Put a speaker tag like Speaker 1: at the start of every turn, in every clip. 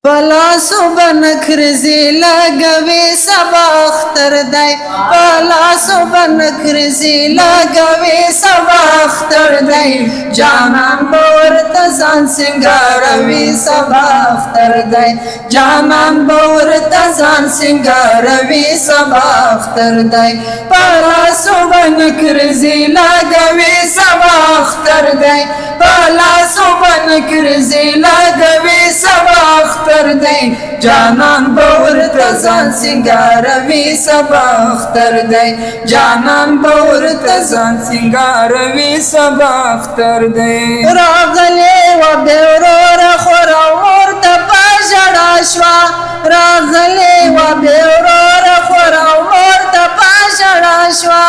Speaker 1: پلاسو بنکرزی لگوی سبا اختر دی پلاسو بنکرزی لگوی سبا اختر دی جانان باورت زان سنگاروی سبا اختر دی جانان باورت زان سنگاروی سبا اختر دی پلاسو بنکرزی لگوی سبا اختر دی پلاسو بنکرزی لگوی سبا اختر دی جانان باورت زان سنگاروی سبا اختر دی جانان باورت زان سنگاروی سبا اختر دی راغلی و بیورور خورا مورتا پاشڑا شوا راغلی و بیورور خورا مورتا پاشڑا شوا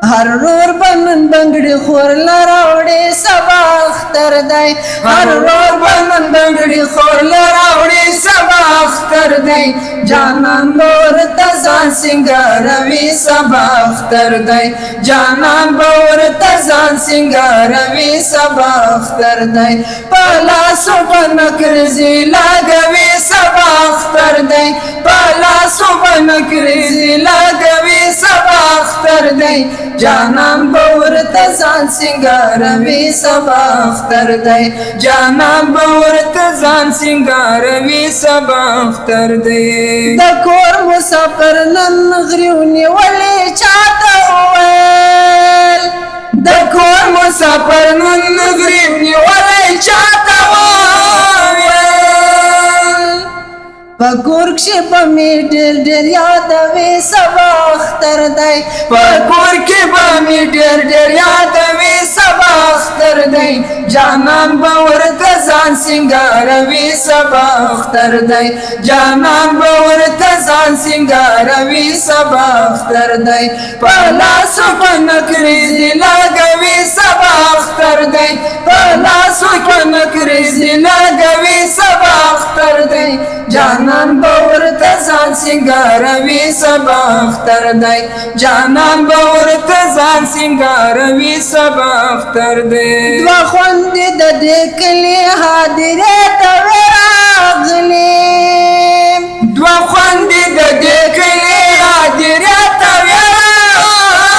Speaker 1: هر رور بنن بنگڑی خور لراوڑی سبا اختر دی هر رور بنن بنگڑی خور لراوڑی سبا اختر دی جانان باورت زان سنگاروی سبا اختر دی جانان باورت زان سنگاروی سبا اختر دی پلاسو بنکرزی لگوی سبا اختر دی پلاسو بنکرزی لگوی سبا اختر دی جانان باورت زان سنگاروی سبا اختر دی جانان باورت زان سنگاروی سبا اختر دی د کور مسافر نن غریونی ولی چاته وویل د کور مسافر نن غریونی ولی چاته وویل پکور کشی بمی ډیر ډیر یادوی سبا اختر دی پکور کی بمی ډیر ډیر یادوی سبا اختر دی جانان باورت زان سنگاروی سبا اختر دی جانان باورت زان سنگاروی سبا اختر دی پلاسو بنکرزی لگوی سبا اختر دی پلاسو بنکرزی لگوی سبا اختر دی جانان باورت زان سنگاروی سبا اختر دی جانان باورت زان سنگاروی سبا اختر دی دوا خوندی د دې کلی حاضرې ته راغلي دوا خوندی د دې کلی حاضرې ته راغلي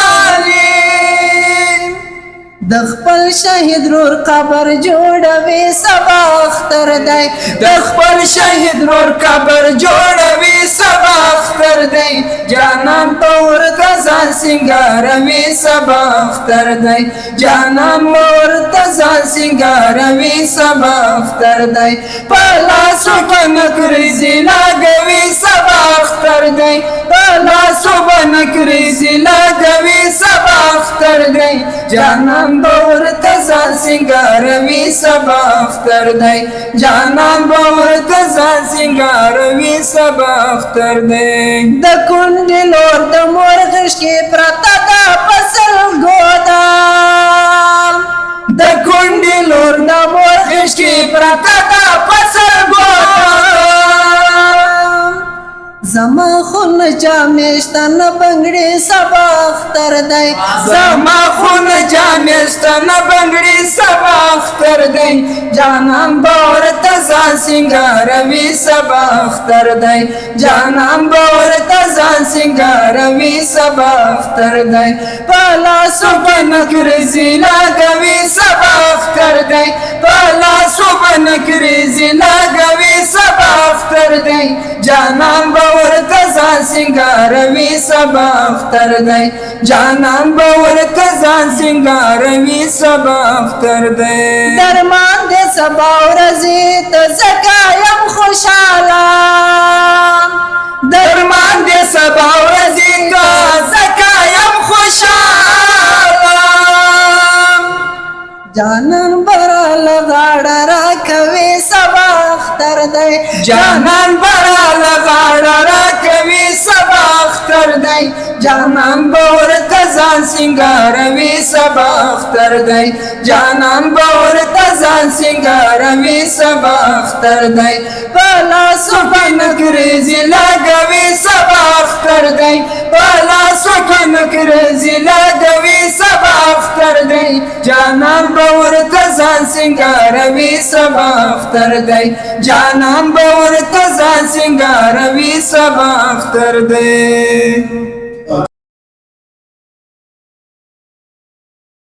Speaker 1: د خپل شهید رور قبر جوړوي سبا اختر دی د خپل شهید رور قبر جوړوي سبا اختر دی جانان باورت زان سنگاروی سبا اختر دی جانان باورت زان سنگاروی سبا اختر دی پلاسو بنکرزی لگوی سبا اختر دی پلاسو بنکرزی لگوی سبا اختر دی جانان باورت زان سنگاروی سبا اختر دی جانان باورت زان سنگاروی سبا اختر دی د کونډې لور د مورغش کې پرته ده فصل ګودام د کونډې لور د مورغش کې پرته ده فصل ګودام زما خون جامیشتن بنگڑی سبا اختر دی زما خون جامیشتن بنگڑی سبا اختر دی جانان باورت زان سنگاروی سبا اختر دی جانان باورت زان سنگاروی سبا اختر دی پلاسو بنکرزی لگوی سبا اختر دی پلاسو بنکرزی لگوی سبا اختر دی جانان باورت زان سنگاروی سبا اختر دی جانان باورت زان سنگاروی سبا اختر دی درمان دے سبا ورزی تزکایم خوشالا درمان دے سبا ورزی تزکایم خوشالا جانان برا لغاڑا راکوی سبا اختر دی جانان برا لغاڑا راکوی سبا اختر اختر دی جانان باور تزان سنگاروی سبا اختر دی جانان باور تزان سنگاروی سبا اختر دی بالا سپن کریزی لگوی سبا اختر دی بالا سپن کریزی لگوی سبا اختر دی جانان باور تزان سنگاروی سبا اختر دی جانان باور تزان سنگاروی سبا اختر دی